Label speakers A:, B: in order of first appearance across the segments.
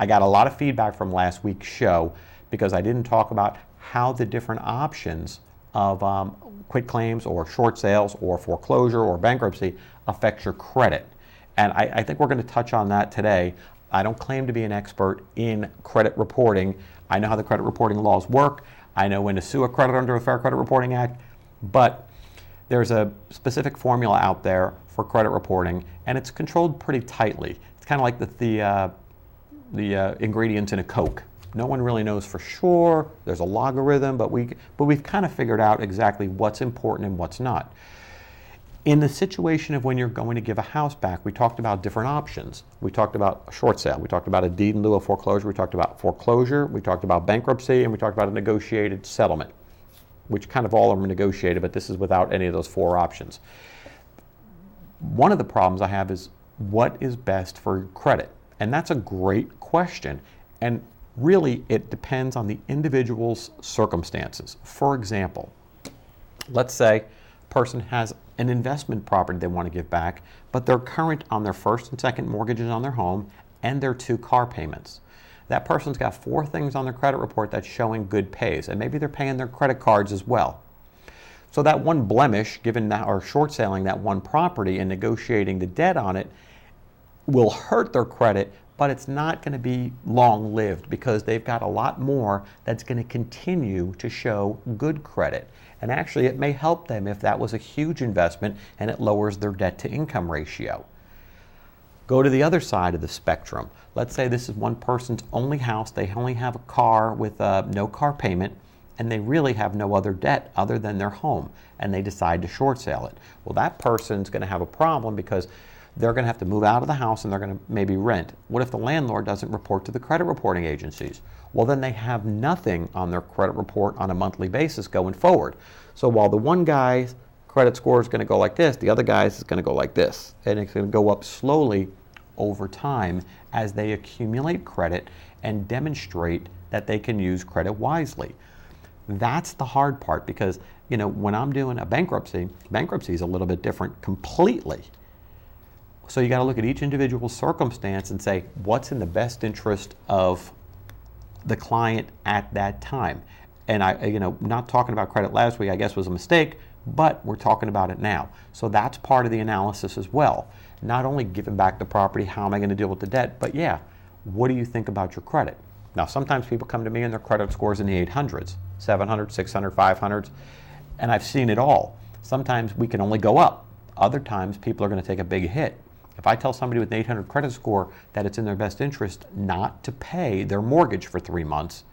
A: I got a lot of feedback from last week's show because I didn't talk about how the different options of quit claims or short sales or foreclosure or bankruptcy affects your credit. And I think we're going to touch on that today. I don't claim to be an expert in credit reporting. I know how the credit reporting laws work. I know when to sue a creditor under the Fair Credit Reporting Act, but there's a specific formula out there for credit reporting, and it's controlled pretty tightly. It's kind of like the ingredients in a Coke. No one really knows for sure. There's a logarithm, but we've kind of figured out exactly what's important and what's not. In the situation of when you're going to give a house back, we talked about different options. We talked about a short sale. We talked about a deed in lieu of foreclosure. We talked about foreclosure. We talked about bankruptcy, and we talked about a negotiated settlement, which kind of all are negotiated, but this is without any of those four options. One of the problems I have is what is best for credit? And that's a great question. And really, it depends on the individual's circumstances. For example, let's say a person has an investment property they want to give back, but they're current on their first and second mortgages on their home and their 2 car payments. That person's got 4 things on their credit report that's showing good pays, and maybe they're paying their credit cards as well. So that one blemish, given that, or short selling that one property and negotiating the debt on it, will hurt their credit, but it's not going to be long-lived because they've got a lot more that's going to continue to show good credit. And actually, it may help them if that was a huge investment and it lowers their debt-to-income ratio. Go to the other side of the spectrum. Let's say this is one person's only house. They only have a car with no car payment, and they really have no other debt other than their home, and they decide to short sale it. Well, that person's going to have a problem because they're going to have to move out of the house and they're going to maybe rent. What if the landlord doesn't report to the credit reporting agencies? Well, then they have nothing on their credit report on a monthly basis going forward. So while the one guy's credit score is going to go like this, the other guy's is going to go like this. And it's going to go up slowly over time as they accumulate credit and demonstrate that they can use credit wisely. That's the hard part because, when I'm doing a bankruptcy is a little bit different completely. So you got to look at each individual circumstance and say, what's in the best interest of the client at that time? And not talking about credit last week, I guess was a mistake, but we're talking about it now. So that's part of the analysis as well. Not only giving back the property, how am I going to deal with the debt, but what do you think about your credit? Now, sometimes people come to me and their credit scores in the 800s, 700, 600, 500s, and I've seen it all. Sometimes we can only go up. Other times people are going to take a big hit. If I tell somebody with an 800 credit score that it's in their best interest not to pay their mortgage for 3 months,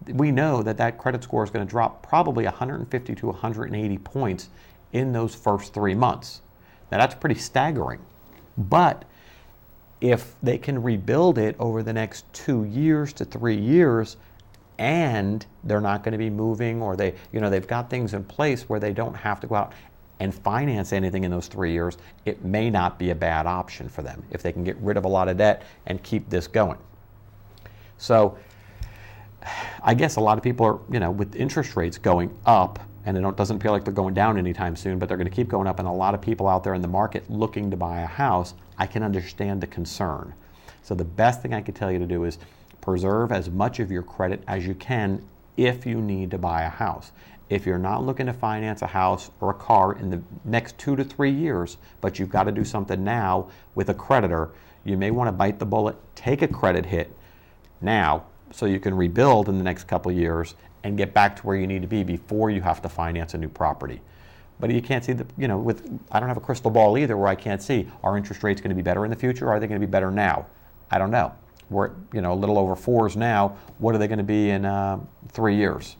A: we know that credit score is going to drop probably 150 to 180 points in those first 3 months. Now that's pretty staggering. But if they can rebuild it over the next 2 years to 3 years, and they're not going to be moving, or they've got things in place where they don't have to go out and finance anything in those 3 years, it may not be a bad option for them if they can get rid of a lot of debt and keep this going. So I guess a lot of people are, with interest rates going up, and it doesn't appear like they're going down anytime soon, but they're going to keep going up, and a lot of people out there in the market looking to buy a house, I can understand the concern. So the best thing I could tell you to do is preserve as much of your credit as you can if you need to buy a house. If you're not looking to finance a house or a car in the next 2 to 3 years, but you've got to do something now with a creditor, you may want to bite the bullet, take a credit hit now so you can rebuild in the next couple of years and get back to where you need to be before you have to finance a new property. But you can't see I don't have a crystal ball either where I can't see, are interest rates going to be better in the future or are they going to be better now? I don't know. We're at, a little over 4s now. What are they going to be in 3 years?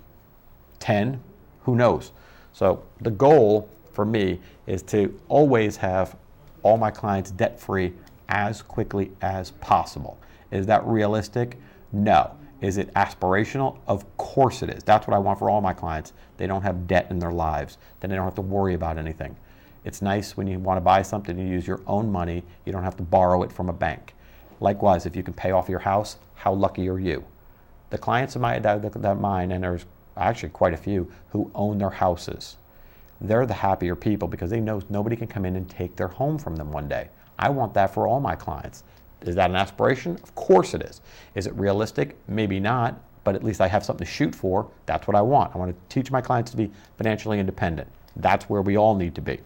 A: 10? Who knows? So the goal for me is to always have all my clients debt-free as quickly as possible. Is that realistic? No. Is it aspirational? Of course it is. That's what I want for all my clients. They don't have debt in their lives. Then they don't have to worry about anything. It's nice when you want to buy something, you use your own money. You don't have to borrow it from a bank. Likewise, if you can pay off your house, how lucky are you? The clients of mine, and there's actually quite a few, who own their houses. They're the happier people because they know nobody can come in and take their home from them one day. I want that for all my clients. Is that an aspiration? Of course it is. Is it realistic? Maybe not, but at least I have something to shoot for. That's what I want. I want to teach my clients to be financially independent. That's where we all need to be.